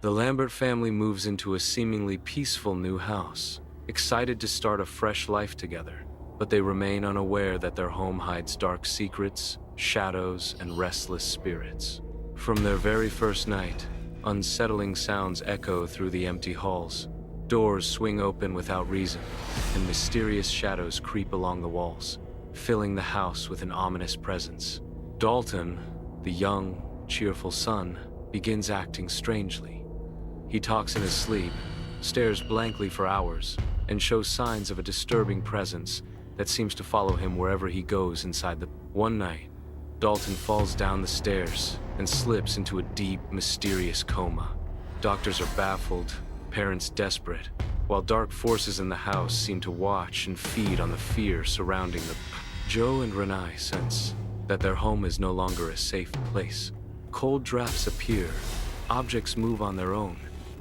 The Lambert family moves into a seemingly peaceful new house, excited to start a fresh life together, but they remain unaware that their home hides dark secrets, shadows, and restless spirits. From their very first night, unsettling sounds echo through the empty halls. Doors swing open without reason, and mysterious shadows creep along the walls, filling the house with an ominous presence. Dalton, the young, cheerful son, begins acting strangely. He talks in his sleep, stares blankly for hours, and shows signs of a disturbing presence that seems to follow him wherever he goes inside the... One night, Dalton falls down the stairs and slips into a deep, mysterious coma. Doctors are baffled, parents desperate, while dark forces in the house seem to watch and feed on the fear surrounding them. Joe and Renai sense that their home is no longer a safe place. Cold drafts appear, objects move on their own,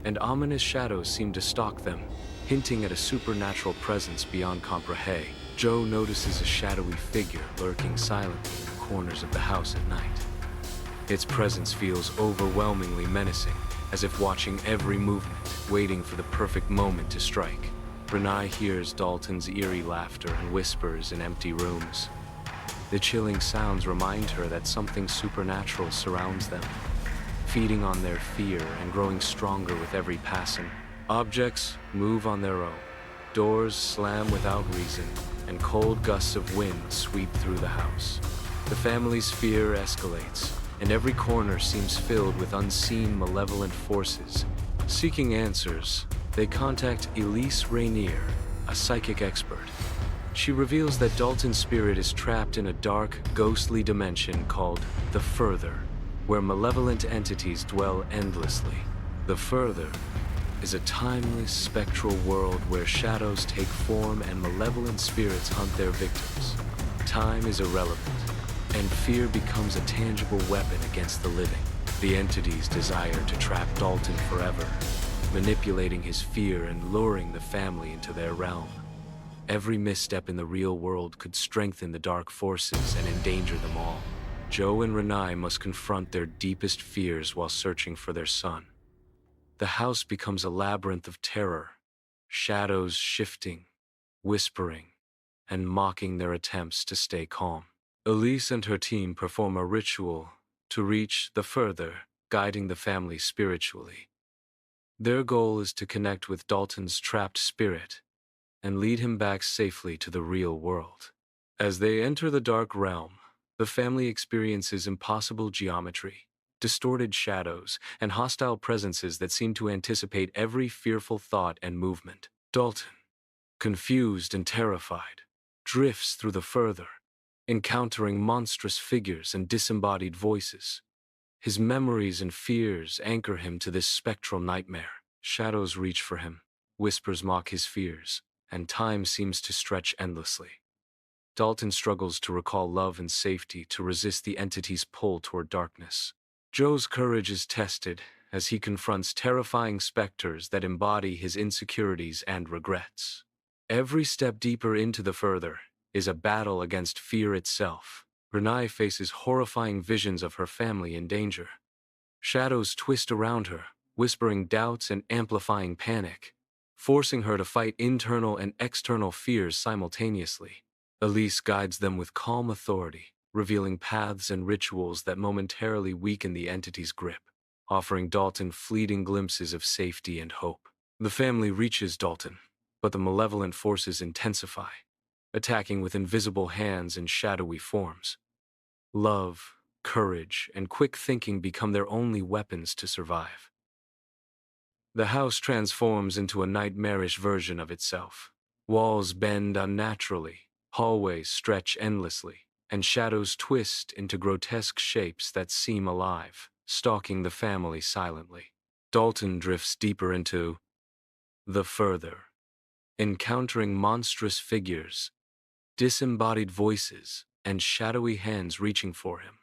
and ominous shadows seem to stalk them, hinting at a supernatural presence beyond comprehend. Joe notices a shadowy figure lurking silently in the corners of the house at night. Its presence feels overwhelmingly menacing, as if watching every movement, waiting for the perfect moment to strike. Renai hears Dalton's eerie laughter and whispers in empty rooms. The chilling sounds remind her that something supernatural surrounds them, feeding on their fear and growing stronger with every passing. Objects move on their own, doors slam without reason, and cold gusts of wind sweep through the house. The family's fear escalates, and every corner seems filled with unseen malevolent forces. Seeking answers, they contact Elise Rainier, a psychic expert. She reveals that Dalton's spirit is trapped in a dark, ghostly dimension called the Further, where malevolent entities dwell endlessly. The Further is a timeless, spectral world where shadows take form and malevolent spirits hunt their victims. Time is irrelevant, and fear becomes a tangible weapon against the living. The entities desire to trap Dalton forever, manipulating his fear and luring the family into their realm. Every misstep in the real world could strengthen the dark forces and endanger them all. Joe and Renai must confront their deepest fears while searching for their son. The house becomes a labyrinth of terror, shadows shifting, whispering, and mocking their attempts to stay calm. Elise and her team perform a ritual to reach the Further, guiding the family spiritually. Their goal is to connect with Dalton's trapped spirit and lead him back safely to the real world. As they enter the dark realm, the family experiences impossible geometry, distorted shadows, and hostile presences that seem to anticipate every fearful thought and movement. Dalton, confused and terrified, drifts through the Further, encountering monstrous figures and disembodied voices. His memories and fears anchor him to this spectral nightmare. Shadows reach for him, whispers mock his fears, and time seems to stretch endlessly. Dalton struggles to recall love and safety to resist the entity's pull toward darkness. Joe's courage is tested as he confronts terrifying specters that embody his insecurities and regrets. Every step deeper into the Further is a battle against fear itself. Renai faces horrifying visions of her family in danger. Shadows twist around her, whispering doubts and amplifying panic, forcing her to fight internal and external fears simultaneously. Elise guides them with calm authority, revealing paths and rituals that momentarily weaken the entity's grip, offering Dalton fleeting glimpses of safety and hope. The family reaches Dalton, but the malevolent forces intensify, attacking with invisible hands and shadowy forms. Love, courage, and quick thinking become their only weapons to survive. The house transforms into a nightmarish version of itself. Walls bend unnaturally, hallways stretch endlessly, and shadows twist into grotesque shapes that seem alive, stalking the family silently. Dalton drifts deeper into the Further, encountering monstrous figures, disembodied voices, and shadowy hands reaching for him.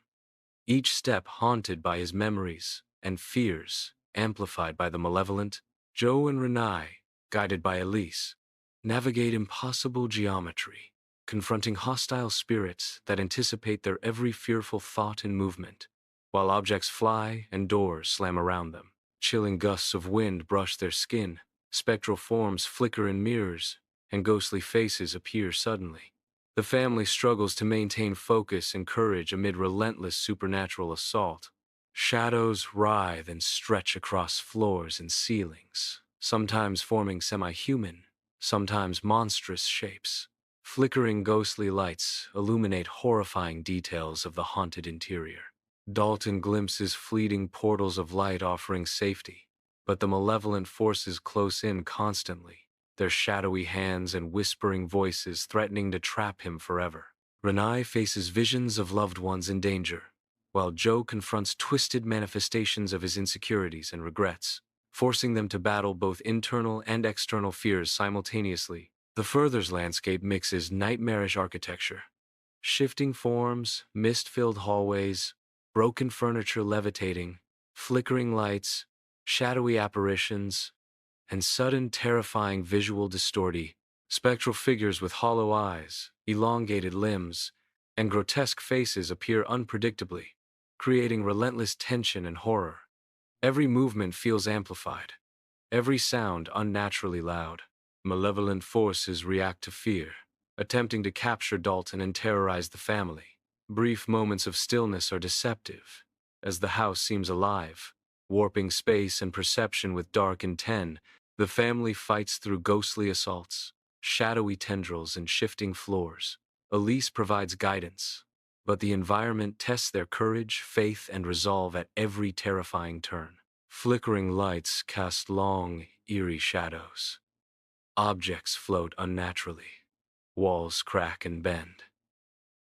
Each step haunted by his memories and fears, amplified by the malevolent. Joe and Renai, guided by Elise, navigate impossible geometry, confronting hostile spirits that anticipate their every fearful thought and movement, while objects fly and doors slam around them. Chilling gusts of wind brush their skin, spectral forms flicker in mirrors, and ghostly faces appear suddenly. The family struggles to maintain focus and courage amid relentless supernatural assault. Shadows writhe and stretch across floors and ceilings, sometimes forming semi-human, sometimes monstrous shapes. Flickering ghostly lights illuminate horrifying details of the haunted interior. Dalton glimpses fleeting portals of light offering safety, but the malevolent forces close in constantly, their shadowy hands and whispering voices threatening to trap him forever. Renai faces visions of loved ones in danger, while Joe confronts twisted manifestations of his insecurities and regrets, forcing them to battle both internal and external fears simultaneously. The Furthers landscape mixes nightmarish architecture, shifting forms, mist-filled hallways, broken furniture levitating, flickering lights, shadowy apparitions, and sudden terrifying visual distortion. Spectral figures with hollow eyes, elongated limbs, and grotesque faces appear unpredictably, creating relentless tension and horror. Every movement feels amplified, every sound unnaturally loud. Malevolent forces react to fear, attempting to capture Dalton and terrorize the family. Brief moments of stillness are deceptive, as the house seems alive, warping space and perception with dark intent. The family fights through ghostly assaults, shadowy tendrils, and shifting floors. Elise provides guidance, but the environment tests their courage, faith, and resolve at every terrifying turn. Flickering lights cast long, eerie shadows. Objects float unnaturally. Walls crack and bend.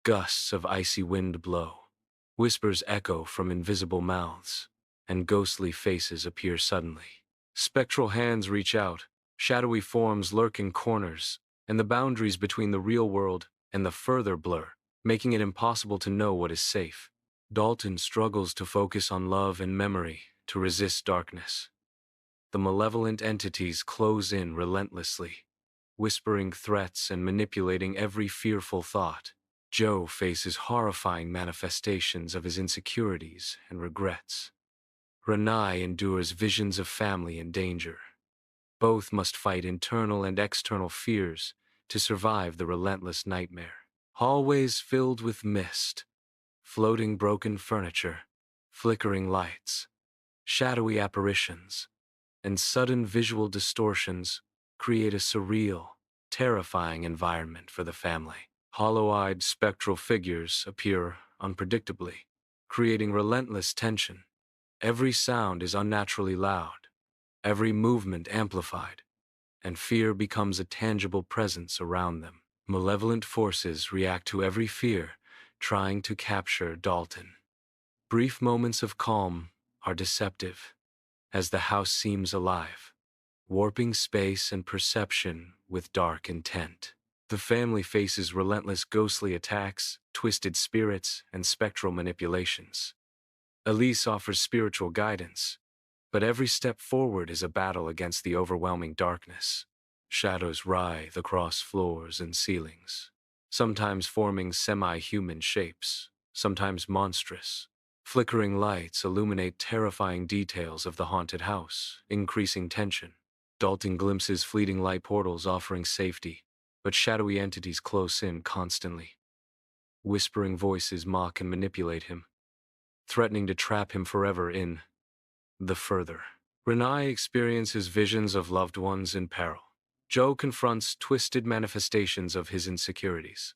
Gusts of icy wind blow. Whispers echo from invisible mouths, and ghostly faces appear suddenly. Spectral hands reach out, shadowy forms lurk in corners, and the boundaries between the real world and the further blur, making it impossible to know what is safe. Dalton struggles to focus on love and memory, to resist darkness. The malevolent entities close in relentlessly, whispering threats and manipulating every fearful thought. Joe faces horrifying manifestations of his insecurities and regrets. Renai endures visions of family in danger. Both must fight internal and external fears to survive the relentless nightmare. Hallways filled with mist, floating broken furniture, flickering lights, shadowy apparitions, and sudden visual distortions create a surreal, terrifying environment for the family. Hollow-eyed spectral figures appear unpredictably, creating relentless tension. Every sound is unnaturally loud, every movement amplified, and fear becomes a tangible presence around them. Malevolent forces react to every fear, trying to capture Dalton. Brief moments of calm are deceptive, as the house seems alive, warping space and perception with dark intent. The family faces relentless ghostly attacks, twisted spirits, and spectral manipulations. Elise offers spiritual guidance, but every step forward is a battle against the overwhelming darkness. Shadows writhe across floors and ceilings, sometimes forming semi-human shapes, sometimes monstrous. Flickering lights illuminate terrifying details of the haunted house, increasing tension. Dalton glimpses fleeting light portals offering safety, but shadowy entities close in constantly. Whispering voices mock and manipulate him, threatening to trap him forever in the further. Renai experiences visions of loved ones in peril. Joe confronts twisted manifestations of his insecurities.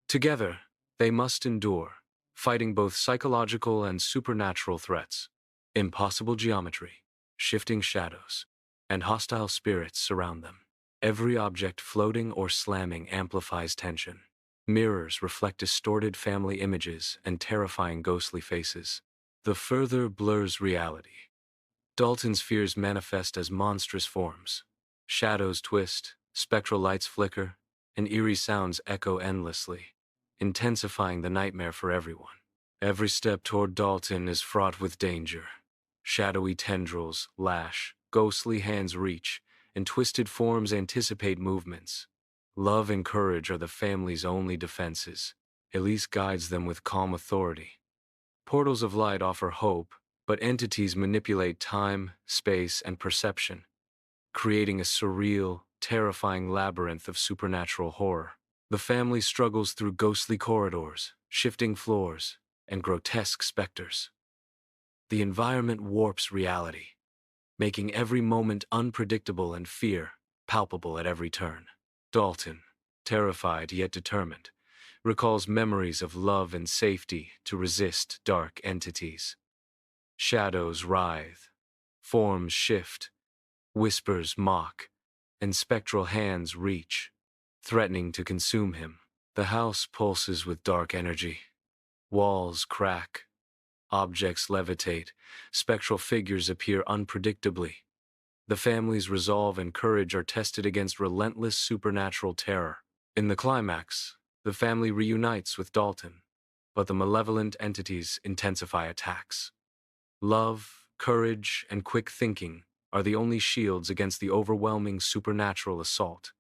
Together, they must endure, fighting both psychological and supernatural threats. Impossible geometry, shifting shadows, and hostile spirits surround them. Every object floating or slamming amplifies tension. Mirrors reflect distorted family images and terrifying ghostly faces. The further blurs reality. Dalton's fears manifest as monstrous forms. Shadows twist, spectral lights flicker, and eerie sounds echo endlessly, intensifying the nightmare for everyone. Every step toward Dalton is fraught with danger. Shadowy tendrils lash, ghostly hands reach, and twisted forms anticipate movements. Love and courage are the family's only defenses. Elise guides them with calm authority. Portals of light offer hope, but entities manipulate time, space, and perception, creating a surreal, terrifying labyrinth of supernatural horror. The family struggles through ghostly corridors, shifting floors, and grotesque specters. The environment warps reality, making every moment unpredictable and fear palpable at every turn. Dalton, terrified yet determined, recalls memories of love and safety to resist dark entities. Shadows writhe, forms shift, whispers mock, and spectral hands reach, threatening to consume him. The house pulses with dark energy. Walls crack, objects levitate, spectral figures appear unpredictably. The family's resolve and courage are tested against relentless supernatural terror. In the climax, the family reunites with Dalton, but the malevolent entities intensify attacks. Love, courage, and quick thinking are the only shields against the overwhelming supernatural assault.